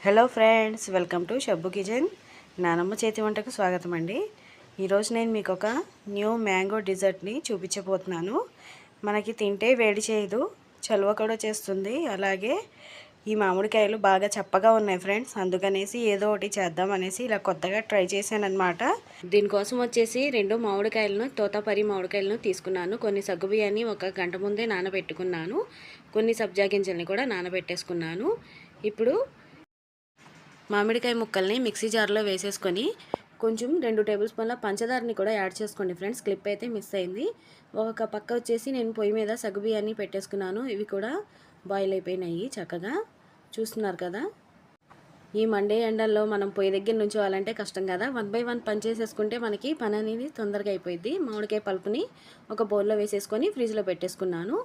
Hello friends, welcome to Shabbu kitchen. నానమ్మ చేతి వంటకు స్వాగతం అండి. ఈరోజు నేను మీకు ఒక న్యూ మ్యాంగో డిజర్ట్ని చూపించబోతున్నాను. మనకి తింటే వేడి చేయదు, చలువ కూడా చేస్తుంది. అలాగే ఈ మామిడికాయలు బాగా చప్పగా ఉన్నాయి ఫ్రెండ్స్. అందుకనేసి ఏదో ఒకటి చేద్దాం అనేసి ఇలా కొత్తగా ట్రై చేశాను అనమాట. దీనికోసం వచ్చేసి 2 మామిడికాయలను, తోతాపరి మామిడికాయలను తీసుకున్నాను. కొన్ని సగ్గుబియ్యాన్ని 1 గంట ముందే నానబెట్టుకున్నాను. కొన్ని సబ్జా గింజల్ని కూడా నానబెట్టేసుకున్నాను. ఇప్పుడు మామిడికాయ ముక్కల్ని మిక్సీ జార్లో వేసేసుకొని కొంచెం 2 టేబుల్ స్పూన్ల పంచదారని కూడా యాడ్ చేసుకోండి ఫ్రెండ్స్. క్లిప్ అయితే మిస్ అయింది. ఒక పక్క వచ్చేసి నేను పొయ్యి మీద సగ్గుబియ్యాన్ని పెట్టేసుకున్నాను. ఇవి కూడా బాయిల్ అయిపోయినాయి చక్కగా, చూస్తున్నారు కదా. ఈ మండే ఎండల్లో మనం పొయ్యి దగ్గర నుంచోవాలంటే కష్టం కదా. 1 బై 1 పని చేసేసుకుంటే మనకి పని అనేది తొందరగా అయిపోయింది. మామిడికాయ పల్పుని ఒక బౌల్లో వేసేసుకొని ఫ్రిడ్జ్లో పెట్టేసుకున్నాను.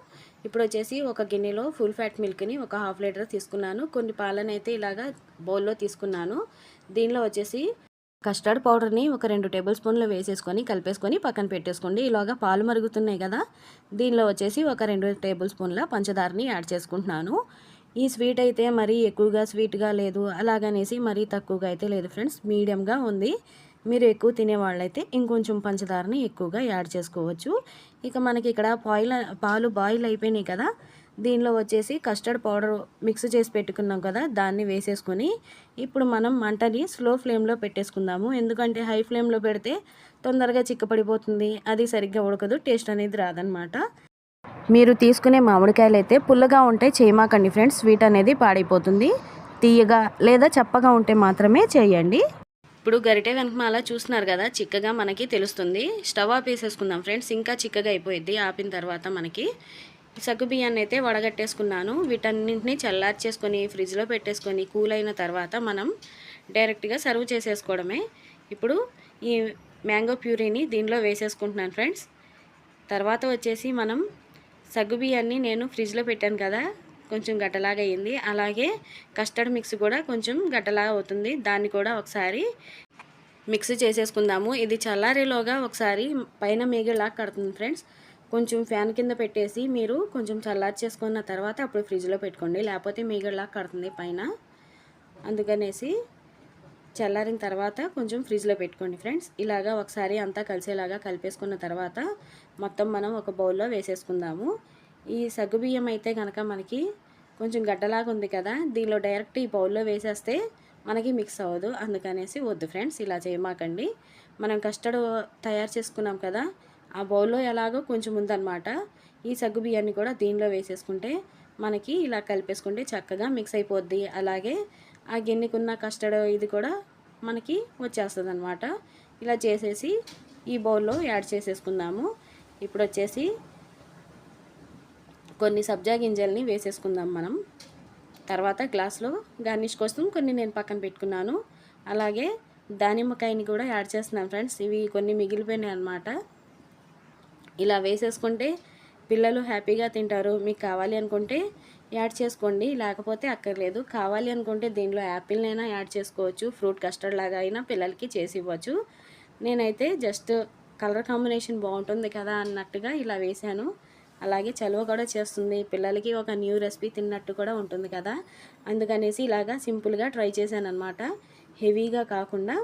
ఇప్పుడు వచ్చేసి ఒక గిన్నెలో ఫుల్ ఫ్యాట్ మిల్క్ని 1/2 లీటర్ తీసుకున్నాను. కొన్ని పాలను అయితే ఇలాగా బౌల్లో తీసుకున్నాను. దీనిలో వచ్చేసి కస్టర్డ్ పౌడర్ని ఒక 2 టేబుల్ స్పూన్లు వేసేసుకొని కలిపేసుకొని పక్కన పెట్టేసుకోండి. ఇలాగా పాలు మరుగుతున్నాయి కదా, దీనిలో వచ్చేసి ఒక 2 టేబుల్ స్పూన్ల పంచదారని యాడ్ చేసుకుంటున్నాను. ఈ స్వీట్ అయితే మరీ ఎక్కువగా స్వీట్గా లేదు, అలాగనేసి మరీ తక్కువగా అయితే లేదు ఫ్రెండ్స్, మీడియంగా ఉంది. మీరు ఎక్కువ తినేవాళ్ళైతే ఇంకొంచెం పంచదారని ఎక్కువగా యాడ్ చేసుకోవచ్చు. ఇక మనకి ఇక్కడ పాలు బాయిల్ అయిపోయినాయి కదా, దీనిలో వచ్చేసి కస్టర్డ్ పౌడర్ మిక్స్ చేసి పెట్టుకున్నాం కదా, దాన్ని వేసేసుకొని ఇప్పుడు మనం మంటని స్లో ఫ్లేమ్లో పెట్టేసుకుందాము. ఎందుకంటే హై ఫ్లేమ్లో పెడితే తొందరగా చిక్కపడిపోతుంది, అది సరిగ్గా ఉడకదు, టేస్ట్ అనేది రాదనమాట. మీరు తీసుకునే మామిడికాయలు అయితే పుల్లగా ఉంటే చేయమాకండి ఫ్రెండ్స్, స్వీట్ అనేది పాడైపోతుంది. తీయగా లేదా చప్పగా ఉంటే మాత్రమే చేయండి. ఇప్పుడు గరిటె వెనకమాల చూస్తున్నారు కదా, చిక్కగా మనకి తెలుస్తుంది. స్టవ్ ఆపేసేసుకుందాం ఫ్రెండ్స్, ఇంకా చిక్కగా అయిపోయింది. ఆపిన తర్వాత మనకి సగ్గుబియ్యాన్ని అయితే వడగట్టేసుకున్నాను. వీటన్నింటినీ చల్లార్చేసుకొని ఫ్రిడ్జ్లో పెట్టేసుకొని కూల్ అయిన తర్వాత మనం డైరెక్ట్గా సర్వ్ చేసేసుకోవడమే. ఇప్పుడు ఈ మ్యాంగో ప్యూరీని దీనిలో వేసేసుకుంటున్నాను ఫ్రెండ్స్. తర్వాత వచ్చేసి మనం సగ్గుబియ్యాన్ని నేను ఫ్రిడ్జ్లో పెట్టాను కదా, కొంచెం గడ్డలాగా అయ్యింది. అలాగే కస్టర్డ్ మిక్స్ కూడా కొంచెం గడ్డలాగా అవుతుంది, దాన్ని కూడా ఒకసారి మిక్స్ చేసేసుకుందాము. ఇది చల్లారేలోగా ఒకసారి పైన మేగలాగా కడుతుంది ఫ్రెండ్స్. కొంచెం ఫ్యాన్ కింద పెట్టేసి మీరు కొంచెం చల్లార్చేసుకున్న తర్వాత అప్పుడు ఫ్రిడ్జ్లో పెట్టుకోండి, లేకపోతే మేగలాగా కడుతుంది పైన. అందుకనేసి చల్లారిన తర్వాత కొంచెం ఫ్రిడ్జ్లో పెట్టుకోండి ఫ్రెండ్స్. ఇలాగా ఒకసారి అంతా కలిసేలాగా కలిపేసుకున్న తర్వాత మొత్తం మనం ఒక బౌల్లో వేసేసుకుందాము. ఈ సగ్గుబియ్యం అయితే కనుక మనకి కొంచెం గడ్డలాగా ఉంది కదా, దీనిలో డైరెక్ట్ ఈ బౌల్లో వేసేస్తే మనకి మిక్స్ అవ్వదు. అందుకనేసి వద్దు ఫ్రెండ్స్, ఇలా చేయమాకండి. మనం కస్టర్డ్ తయారు చేసుకున్నాం కదా, ఆ బౌల్లో ఎలాగో కొంచెం ఉందన్నమాట. ఈ సగ్గుబియ్యాన్ని కూడా దీనిలో వేసేసుకుంటే మనకి ఇలా కలిపేసుకుంటే చక్కగా మిక్స్ అయిపోద్ది. అలాగే ఆ గిన్నెకున్న కస్టర్డ్ ఇది కూడా మనకి వచ్చేస్తుంది అనమాట. ఇలా చేసేసి ఈ బౌల్లో యాడ్ చేసేసుకుందాము. ఇప్పుడు వచ్చేసి కొన్ని సబ్జా గింజల్ని వేసేసుకుందాం మనం. తర్వాత గ్లాస్లో గార్నిష్ కోసం కొన్ని నేను పక్కన పెట్టుకున్నాను. అలాగే దానిమ్మకాయని కూడా యాడ్ చేస్తున్నాను ఫ్రెండ్స్. ఇవి కొన్ని మిగిలిపోయినాయి అన్నమాట. ఇలా వేసేసుకుంటే పిల్లలు హ్యాపీగా తింటారు. మీకు కావాలి అనుకుంటే యాడ్ చేసుకోండి, లేకపోతే అక్కర్లేదు. కావాలి అనుకుంటే దీనిలో యాపిల్నైనా యాడ్ చేసుకోవచ్చు, ఫ్రూట్ కస్టర్డ్ లాగా అయినా పిల్లలకి చేసి ఇవ్వచ్చు. నేనైతే జస్ట్ కలర్ కాంబినేషన్ బాగుంటుంది కదా అన్నట్టుగా ఇలా వేశాను. అలాగే చలువ కూడా చేస్తుంది, పిల్లలకి ఒక న్యూ రెసిపీ తిన్నట్టు కూడా ఉంటుంది కదా, అందుకనేసి ఇలాగా సింపుల్గా ట్రై చేశాను అనమాట. హెవీగా కాకుండా.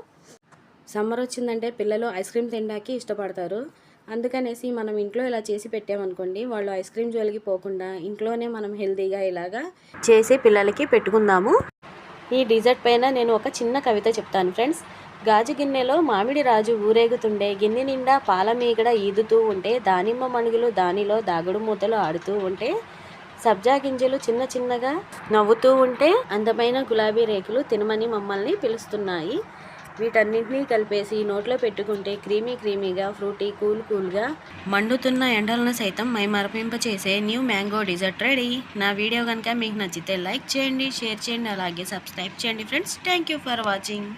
సమ్మర్ వచ్చిందంటే పిల్లలు ఐస్ క్రీమ్ తినడానికి ఇష్టపడతారు. అందుకనేసి మనం ఇంట్లో ఇలా చేసి పెట్టామనుకోండి, వాళ్ళు ఐస్ క్రీమ్ జోలికి పోకుండా ఇంట్లోనే మనం హెల్తీగా ఇలాగా చేసి పిల్లలకి పెట్టుకుందాము. ఈ డిజర్ట్ పైన నేను ఒక చిన్న కవిత చెప్తాను ఫ్రెండ్స్. గాజు గిన్నెలో మామిడి రాజు ఊరేగుతుండే, గిన్నె నిండా పాల మీగడ ఈదుతూ ఉంటే, దానిమ్మ మణుగులు దానిలో దాగుడు మూతలు ఆడుతూ ఉంటే, సబ్జా గింజలు చిన్న చిన్నగా నవ్వుతూ ఉంటే, అందమైన గులాబీ రేకులు తినమని మమ్మల్ని పిలుస్తున్నాయి. వీటన్నింటినీ కలిపేసి నోట్లో పెట్టుకుంటే క్రీమీగా ఫ్రూటీ కూల్గా మండుతున్న ఎండలను సైతం మైమరపింపచేసే న్యూ మ్యాంగో డిజర్ట్ రెడీ. నా వీడియో కనుక మీకు నచ్చితే లైక్ చేయండి, షేర్ చేయండి, అలాగే సబ్స్క్రైబ్ చేయండి friends. Thank you for watching.